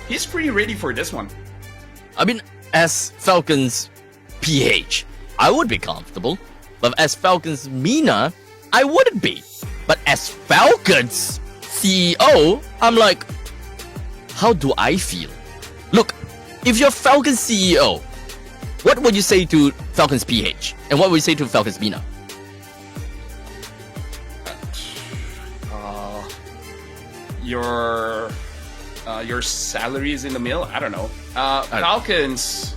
He's pretty ready for this one. I mean, as Falcons PH, I would be comfortable. But as Falcons Mina, I wouldn't be. But as Falcons CEO, I'm like, how do I feel? Look, if you're Falcons CEO, what would you say to Falcons PH? And what would you say to Falcons Mina? Your salary is in the mill. I don't know. Falcons,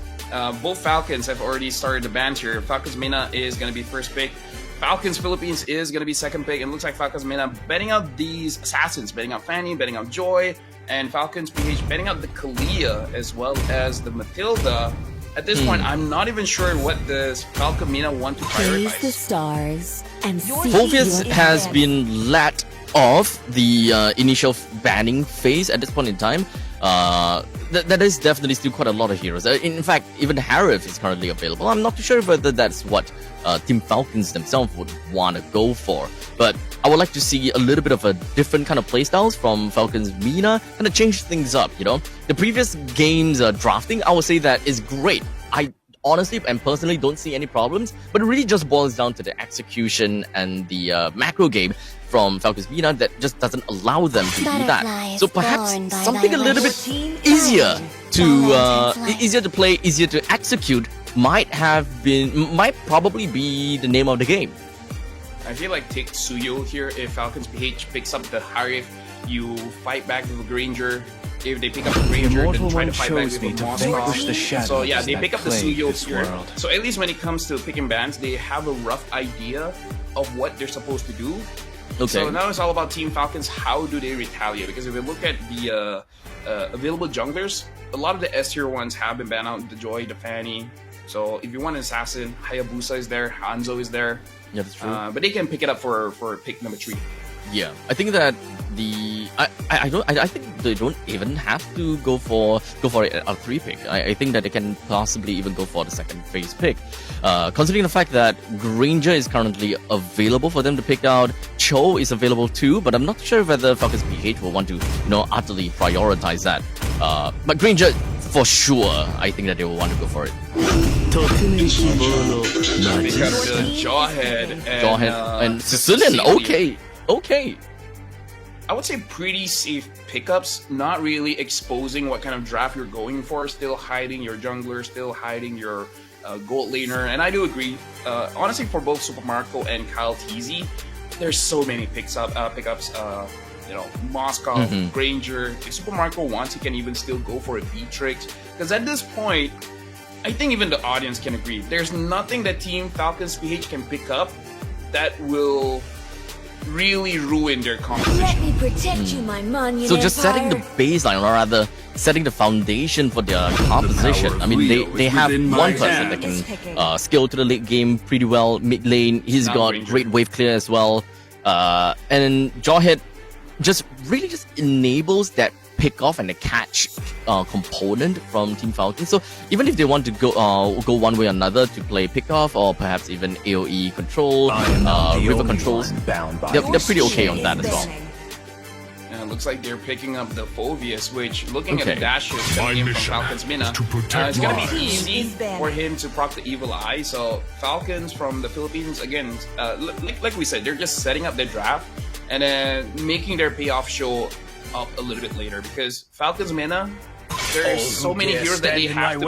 both Falcons have already started the band here. Falcons Mina is gonna be first pick. Falcons Philippines is gonna be second pick. And it looks like Falcons Mina betting out these assassins, betting out Fanny, betting out Joy, and Falcons PH betting out the Kalia as well as the Matilda. At this point, I'm not even sure what the Falcon Mina want to prioritize. Praise the stars and Volvius has been let off the initial banning phase at this point in time. That is definitely still quite a lot of heroes. In fact, even Harif is currently available. I'm not too sure whether that's what Team Falcons themselves would want to go for. But I would like to see a little bit of a different kind of playstyles from Falcons Mina, kind of change things up, you know? The previous game's drafting, I would say that is great. I honestly and personally don't see any problems, but it really just boils down to the execution and the macro game from Falcons Mina that just doesn't allow them to do that. So perhaps something a little bit easier to play, easier to execute might probably be the name of the game. I feel like take Suyo here. If Falcons PH picks up the Harif, you fight back with the Granger. If they pick up the Granger, then try to fight back with the Moscow. So yeah, they pick up the Suyo here. So at least when it comes to picking bands, they have a rough idea of what they're supposed to do. Okay. So now it's all about Team Falcons. How do they retaliate? Because if we look at the available junglers, a lot of the S tier ones have been banned out. The Joy, the Fanny. So if you want an assassin, Hayabusa is there, Hanzo is there. Yeah, that's true. But they can pick it up for pick number 3. Yeah, I think that I think they don't even have to go for a 3 pick. I think that they can possibly even go for the second phase pick. Considering the fact that Granger is currently available for them to pick out, Cho is available too, but I'm not sure whether Falcons PH will want to, utterly prioritize that. But Granger, for sure, I think that they will want to go for it. Jawhead and Sicilian, okay. I would say pretty safe pickups, not really exposing what kind of draft you're going for, still hiding your jungler, still hiding your gold laner. And I do agree, honestly, for both Super Marco and Kyle TZ, there's so many pickups. Moscow, Granger. If Super Marco wants, he can even still go for a Beatrix. Because at this point, I think even the audience can agree, there's nothing that Team Falcons PH can pick up that will really ruin their composition. Let me protect you, my monument. So just setting the baseline, or rather setting the foundation for their composition. I mean, they have one person that can scale to the late game pretty well. Mid lane, he's got great wave clear as well. And Jawhead just enables that pick off and the catch component from Team Falcon. So even if they want to go one way or another to play pick off, or perhaps even AoE control, river controls, they're pretty okay on that as well. And it looks like they're picking up the Volvius, which, looking at the dashes coming in from Falcons Mina, it's going to be easy for him to proc the Evil Eye. So Falcons from the Philippines, again, like we said, they're just setting up their draft and then making their payoff show up a little bit later, because Falcons Mina, there's so many heroes that they have to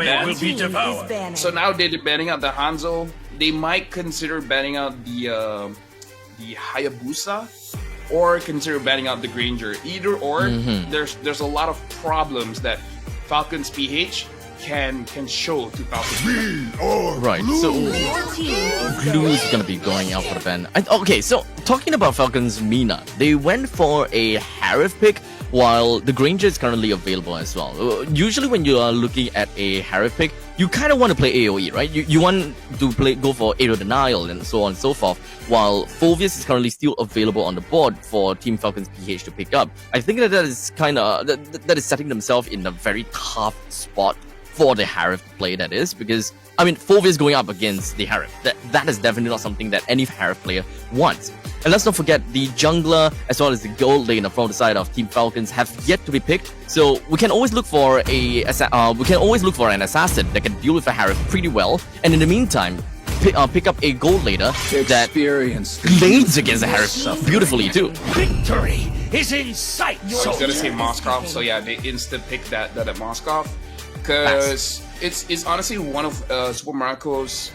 ban. So now they're banning out the Hanzo. They might consider banning out the Hayabusa, or consider banning out the Granger. Either or, there's a lot of problems that Falcons PH can show to Falcons. Right, so Glue is gonna be going out for the ban. Okay, so talking about Falcons Mina, they went for a Harif pick, while the Granger is currently available as well. Usually when you are looking at a Harif pick, you kind of want to play AoE, right? You want to go for Aerial Denial and so on and so forth, while Volvius is currently still available on the board for Team Falcons PH to pick up. I think that is kind of that is setting themselves in a very tough spot for the Harif play, that is, because, I mean, Phoveus going up against the Harif, that is definitely not something that any Harif player wants. And let's not forget, the jungler as well as the gold laner from the side of Team Falcons have yet to be picked, so we can always look for an assassin that can deal with a Harif pretty well, and in the meantime, pick up a gold laner that lanes against the Harif beautifully too. Victory is in sight. I was gonna say Moskov, so yeah, they insta pick that at Moskov, because it's honestly one of Super Marco's,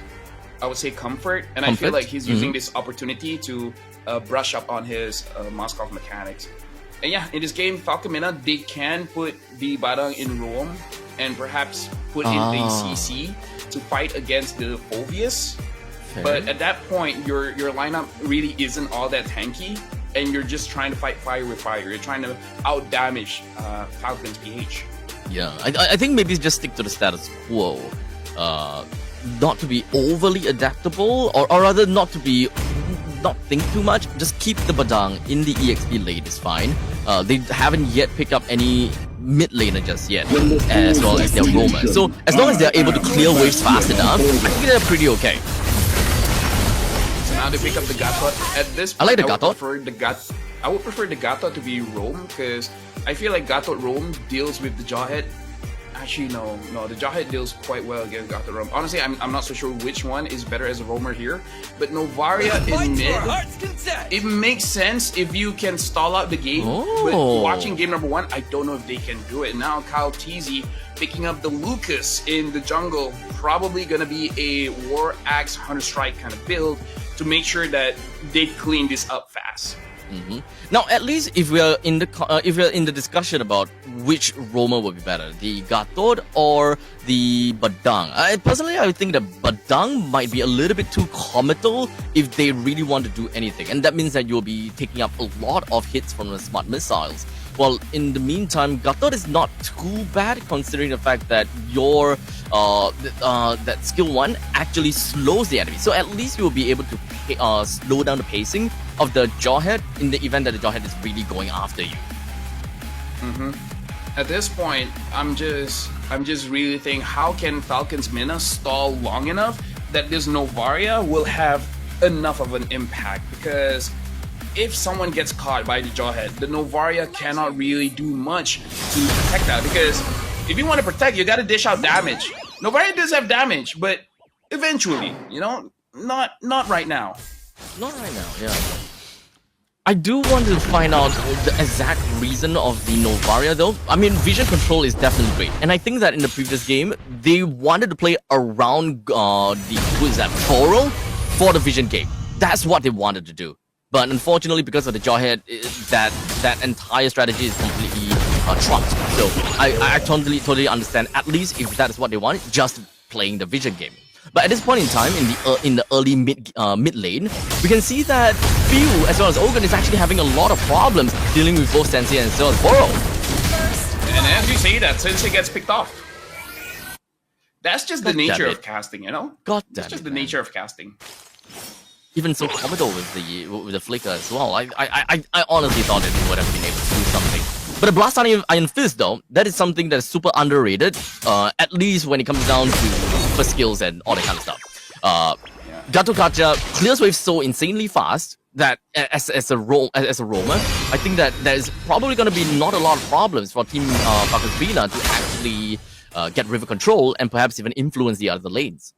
I would say, comfort, and I feel like he's using this opportunity to brush up on his Moskov mechanics. And yeah, in this game, Falcon Mina, they can put the Badang in roam and perhaps put in the CC to fight against the Phoveus. But at that point, your lineup really isn't all that tanky, and you're just trying to fight fire with fire. You're trying to out damage Falcon's PH. Yeah, I think maybe just stick to the status quo. Not to be overly adaptable, or rather not think too much. Just keep the Badang in the EXP lane is fine. They haven't yet picked up any mid laner just yet, as well as their roamer. So as long as they're able to clear waves fast enough, I think they're pretty okay. So now they pick up the Gatot. At this point, I like the Gatot. I would prefer the Gatot to be roam, because I feel like Gatot roam deals with the Jawhead. Actually, no, the Jawhead deals quite well against Gatot roam. Honestly, I'm not so sure which one is better as a roamer here, but Novaria in mid, it makes sense if you can stall out the game. But watching game number 1, I don't know if they can do it. Now Kyle TZ picking up the Lucas in the jungle, probably gonna be a War Axe Hunter Strike kind of build to make sure that they clean this up fast. Now, at least if we are in the discussion about which roamer would be better, the Gatot or the Badang, I would think that Badang might be a little bit too comical if they really want to do anything, and that means that you'll be taking up a lot of hits from the smart missiles. Well, in the meantime, Gatot is not too bad, considering the fact that your that skill 1 actually slows the enemy. So at least you'll be able to slow down the pacing of the Jawhead in the event that the Jawhead is really going after you. At this point, I'm just really thinking, how can Falcon's Mina stall long enough that this Novaria will have enough of an impact? Because if someone gets caught by the Jawhead, the Novaria cannot really do much to protect that, because if you want to protect, you gotta dish out damage. Novaria does have damage, but eventually, you know, not right now. Not right now, yeah. I do want to find out the exact reason of the Novaria though. I mean, vision control is definitely great, and I think that in the previous game, they wanted to play around Boro for the vision game. That's what they wanted to do. But unfortunately, because of the Jawhead, that entire strategy is completely trumped. So I totally understand, at least if that is what they want, just playing the vision game. But at this point in time, in the early mid lane, we can see that Few as well as Ogun is actually having a lot of problems dealing with both Sensei and as well as Boro. And as you say that, Sensei gets picked off. That's just the nature of casting, you know? That's just the nature of casting. Even so comical with the flicker as well. I honestly thought that they would have been able to do something. But the Blast Iron Fist though, that is something that is super underrated. At least when it comes down to first skills and all that kind of stuff. Gatokacha clears waves so insanely fast that as a roamer, I think that there is probably going to be not a lot of problems for Team Falcons Mina to actually get river control and perhaps even influence the other lanes.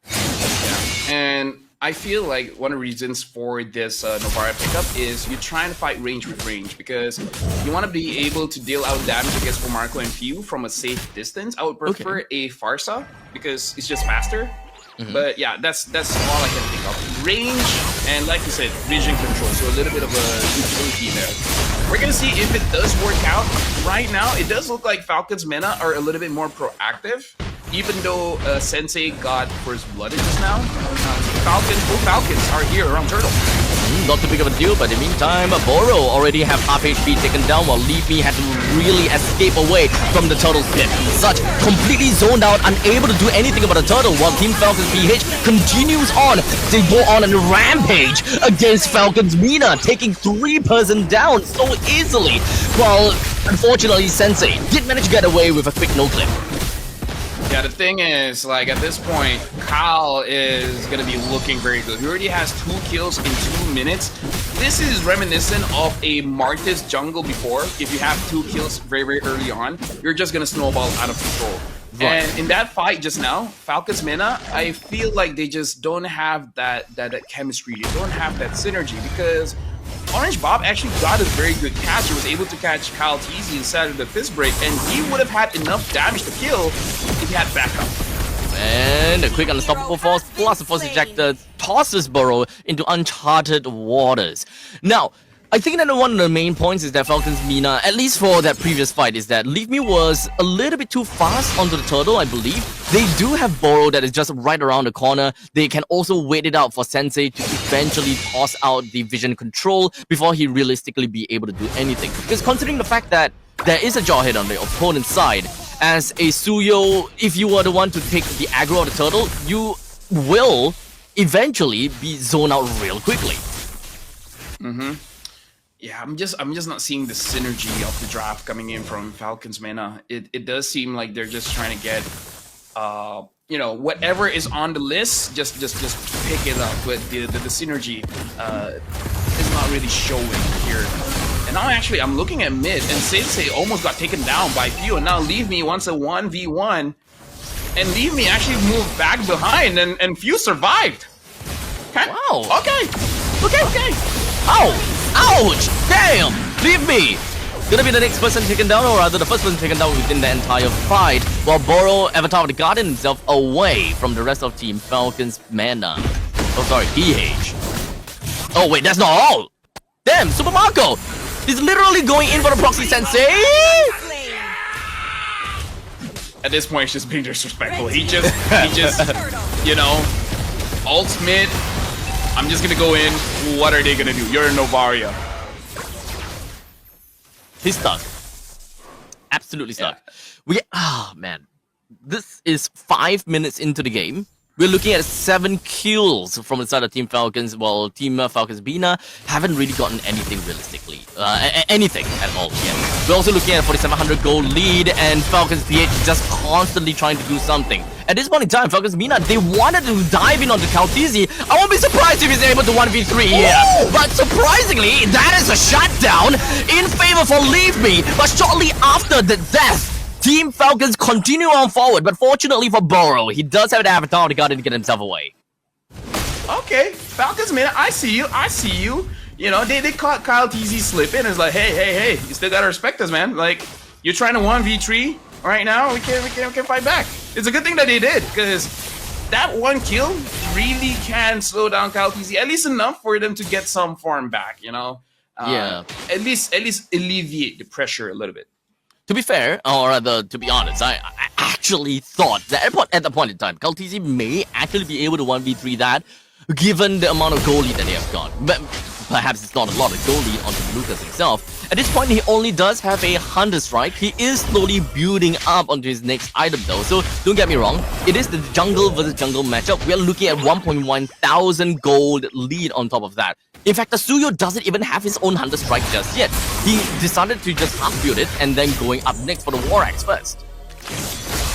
Yeah, and I feel like one of the reasons for this Novaria pickup is you're trying to fight range with range, because you want to be able to deal out damage against Marco and Few from a safe distance. I would prefer a Farsa because it's just faster. But yeah, that's all I can think of. Range and, like you said, vision control. So a little bit of a utility there. We're gonna see if it does work out. Right now, it does look like Falcon's Mina are a little bit more proactive. Even though Sensei got first blood just now, both Falcons are here around Turtle. Not too big of a deal, but in the meantime, Boro already have half HP taken down, while Leafy had to really escape away from the Turtle's pit. Such completely zoned out, unable to do anything about the Turtle, while Team Falcons PH continues on. They go on a rampage against Falcons Mina, taking 3-person down so easily, while unfortunately Sensei did manage to get away with a quick no-clip. Yeah, the thing is, like, at this point, Kyle is going to be looking very good. He already has 2 kills in 2 minutes. This is reminiscent of a Martis jungle before. If you have 2 kills very, very early on, you're just going to snowball out of control. Right. And in that fight just now, Falcons Mina, I feel like they just don't have that chemistry. They don't have that synergy because Orange Bob actually got a very good catch. He was able to catch Kyle TZ inside of the fist break, and he would have had enough damage to kill if he had backup. And a quick unstoppable force plus a force ejector tosses Burrow into uncharted waters. Now, I think that one of the main points is that Falcons Mina, at least for that previous fight, is that Leave Me was a little bit too fast onto the turtle, I believe. They do have Burrow that is just right around the corner. They can also wait it out for Sensei to eventually toss out the vision control before he realistically be able to do anything. Because considering the fact that there is a jawhead on the opponent's side, as a Suyo, if you were the one to take the aggro of the turtle, you will eventually be zoned out real quickly. Yeah, I'm just not seeing the synergy of the draft coming in from Falcons Mina. It does seem like they're just trying to get you know, whatever is on the list, just pick it up. But the synergy is not really showing here. And now actually I'm looking at mid, and Sensei almost got taken down by Pew, and now Leave Me wants a 1v1, and Leave Me actually moved back behind, and Pew survived. Okay. Wow. Okay. Ow! Ouch! Damn! Leave Me! Gonna be the next person taken down, or rather the first person taken down within the entire fight, while Burrow, Avatar of the Garden, himself away from the rest of Team Falcons Mana. Oh, sorry, EH. Oh, wait, that's not all! Damn, Super Marco! He's literally going in for the proxy Sensei! At this point, it's just being disrespectful. He just, you know, ults mid. I'm just gonna go in. What are they gonna do? You're a Novaria. He's stuck. Absolutely stuck. Yeah. Man. This is 5 minutes into the game. We're looking at 7 kills from the side of Team Falcons, while Team Falcons Bina haven't really gotten anything realistically. Anything at all yet. We're also looking at a 4,700 gold lead, and Falcons PH just constantly trying to do something. At this point in time, Falcons Bina, they wanted to dive in onto Kaltizi. I won't be surprised if he's able to 1v3 here. But surprisingly, that is a shutdown in favor for Leave Me. But shortly after the death, Team Falcons continue on forward, but fortunately for Burrow, he does have an Avatar to get himself away. Okay, Falcons, man, I see you. You know, they caught Kyle TZ slipping. It's like, hey, you still gotta respect us, man. Like, you're trying to 1v3 right now. We can't fight back. It's a good thing that they did, because that 1 kill really can slow down Kyle TZ, at least enough for them to get some farm back. You know, yeah. At least alleviate the pressure a little bit. To be fair, or rather, to be honest, I actually thought that at the point in time, Kaltizi may actually be able to 1v3 that, given the amount of goal lead that they have got. But perhaps it's not a lot of goal lead onto Lucas himself. At this point, he only does have a Hunter Strike. He is slowly building up onto his next item though, so don't get me wrong. It is the jungle versus jungle matchup. We are looking at 1.1 thousand gold lead on top of that. In fact, the Suyo doesn't even have his own Hunter Strike just yet. He decided to just half-build it and then going up next for the War Axe first.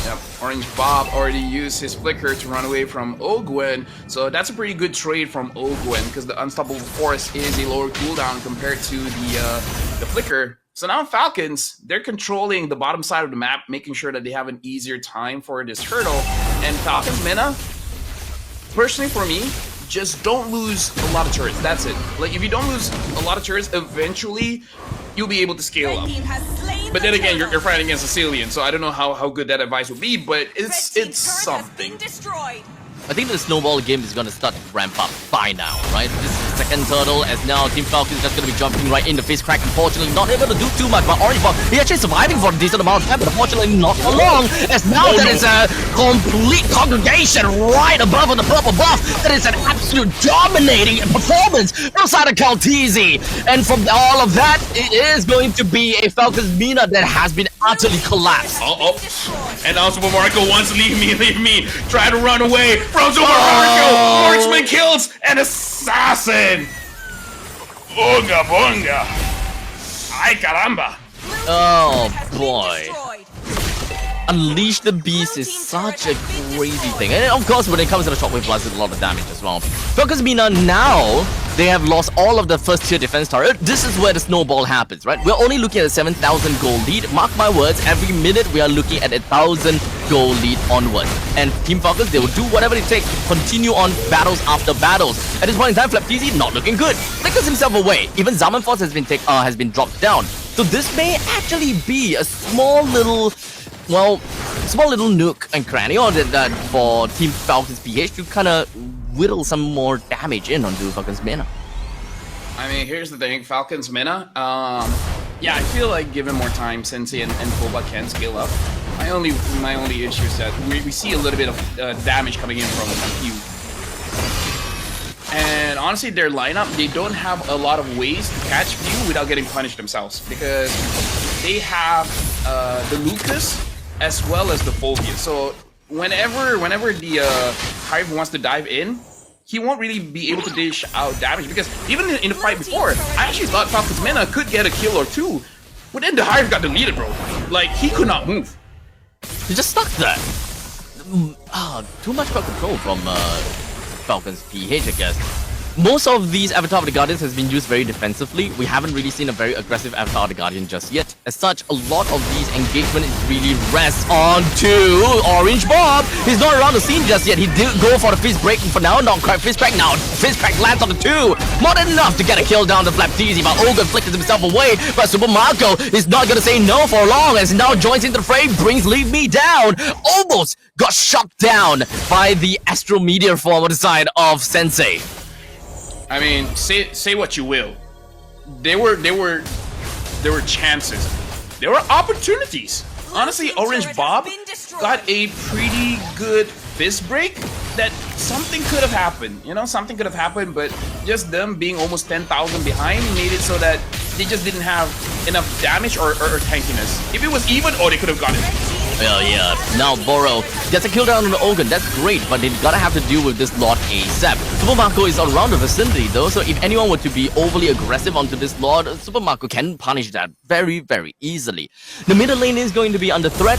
Yep, Orange Bob already used his Flicker to run away from Ogwen, so that's a pretty good trade from Ogwen because the Unstoppable Force is a lower cooldown compared to the Flicker. So now Falcons, they're controlling the bottom side of the map, making sure that they have an easier time for this hurdle. And Falcons Mina, personally for me, just don't lose a lot of turrets. That's it. Like, if you don't lose a lot of turrets, eventually you'll be able to scale up. But then again, you're fighting against a Cillian, so I don't know how good that advice would be, but it's something. I think the snowball game is going to start to ramp up by now, right? This is the second turtle, as now Team Falcon is just going to be jumping right in the face crack. Unfortunately, not able to do too much, but Orange Bob, he actually surviving for a decent amount of time, but unfortunately not for long, as now there is a complete congregation right above on the purple buff. That is an absolute dominating performance outside of Kaltizi. And from all of that, it is going to be a Falcons Mina that has been utterly collapsed. And now Super Marco wants to leave me. Try to run away from Super Marco. Marksman kills an assassin. Bunga bunga. Ay caramba. Oh boy. Unleash the Beast is such a crazy thing. And of course, when it comes to the Shockwave Blast, it's a lot of damage as well. Falcons Mina now, they have lost all of the first tier defense turret. This is where the snowball happens, right? We're only looking at a 7,000 gold lead. Mark my words, every minute we are looking at 1,000 gold lead onward. And Team Falcons, they will do whatever it takes to continue on battles after battles. At this point in time, FlapTZ not looking good. Flickers himself away. Even Zaman Force has been dropped down. So this may actually be a small little nook and cranny or that for Team Falcons PH to kind of whittle some more damage in onto Falcons Mina. I mean, here's the thing, Falcons Mina. Yeah, I feel like given more time, Sensei and Koba can scale up. My only issue is that we see a little bit of damage coming in from Hugh. And honestly, their lineup, they don't have a lot of ways to catch Hugh without getting punished themselves, because they have the Lucas as well as the Fulvius. So whenever the Hive wants to dive in, he won't really be able to dish out damage, because even in the fight before, I actually thought Falcons Mina could get a kill or two, but then the Hive got deleted, bro. Like, he could not move. He just stuck there. Too much crowd control from Falcons PH, I guess. Most of these Avatar of the Guardians has been used very defensively. We haven't really seen a very aggressive Avatar of the Guardian just yet. As such, a lot of these engagement is really rests on to Orange Bob. He's not around the scene just yet. He did go for the fist break for now. Not quite fist crack now. Fist crack lands on the 2. More than enough to get a kill down the FlapTZ, but Ogre flickers himself away. But Super Marco is not going to say no for long as he now joins into the fray. Brings Leave Me Down. Almost got shot down by the Astral Meteor form on the side of Sensei. I mean, say what you will. There were chances. There were opportunities. Honestly, Orange Bob got a pretty good fist break that something could have happened. You know, something could have happened, but just them being almost 10,000 behind made it so that they just didn't have enough damage or tankiness. If it was even, they could have gotten it. Well, yeah. Now Boro gets a kill down on the Ogun. That's great, but they've gotta have to deal with this Lord ASAP. Super Marco is around the vicinity though, so if anyone were to be overly aggressive onto this Lord, Super Marco can punish that very, very easily. The middle lane is going to be under threat.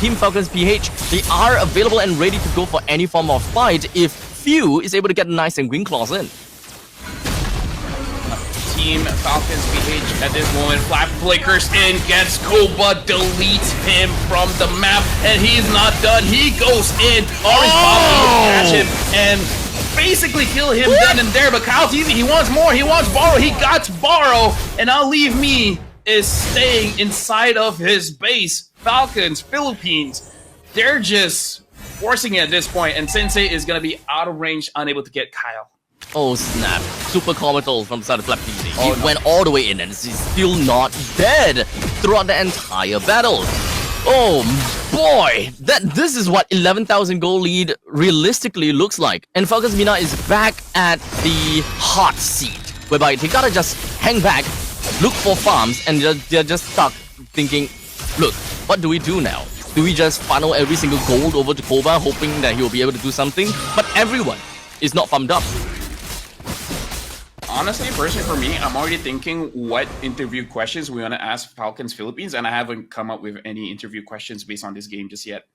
Team Falcons PH, they are available and ready to go for any form of fight if Few is able to get a nice and Wing Claws in. Team Falcons PH at this moment, Flap flickers in, gets Koba, deletes him from the map, and he's not done. He goes in. Orange Bob will catch him and basically kill him then and there. But FlapTZ, he wants more. He wants Borrow. He got Borrow, and I'll Leave Me is staying inside of his base. Falcons, Philippines, they're just forcing it at this point, and Sensei is gonna be out of range, unable to get Kyle. Oh snap, super comical from the side of FlapTZ. He went all the way in and he's still not dead throughout the entire battle. Oh boy, this is what 11,000 gold lead realistically looks like. And Falcons Mina is back at the hot seat, whereby they gotta just hang back, look for farms, and they're just stuck thinking, look, what do we do now? Do we just funnel every single gold over to Koba, hoping that he'll be able to do something? But everyone is not farmed up. Honestly, personally for me, I'm already thinking what interview questions we want to ask Falcons Philippines, and I haven't come up with any interview questions based on this game just yet.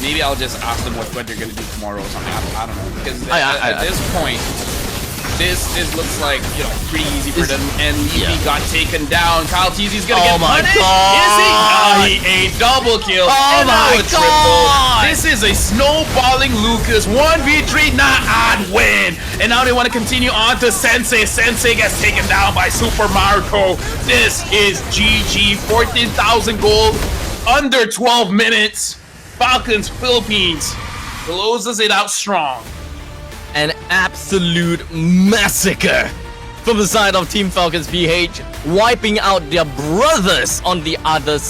Maybe I'll just ask them what they're gonna do tomorrow or something. I don't know, because at this point, this looks like, you know, pretty easy for them. And Levy got taken down. FlapTZ's gonna get punished. Is he? A double kill. Oh my god! This is a snowballing Lucas 1v3 not odd win. And now they want to continue on to Sensei. Sensei gets taken down by Super Marco. This is GG. 14,000 gold under 12 minutes. Falcons Philippines closes it out strong. An absolute massacre from the side of Team Falcons PH, wiping out their brothers on the other side.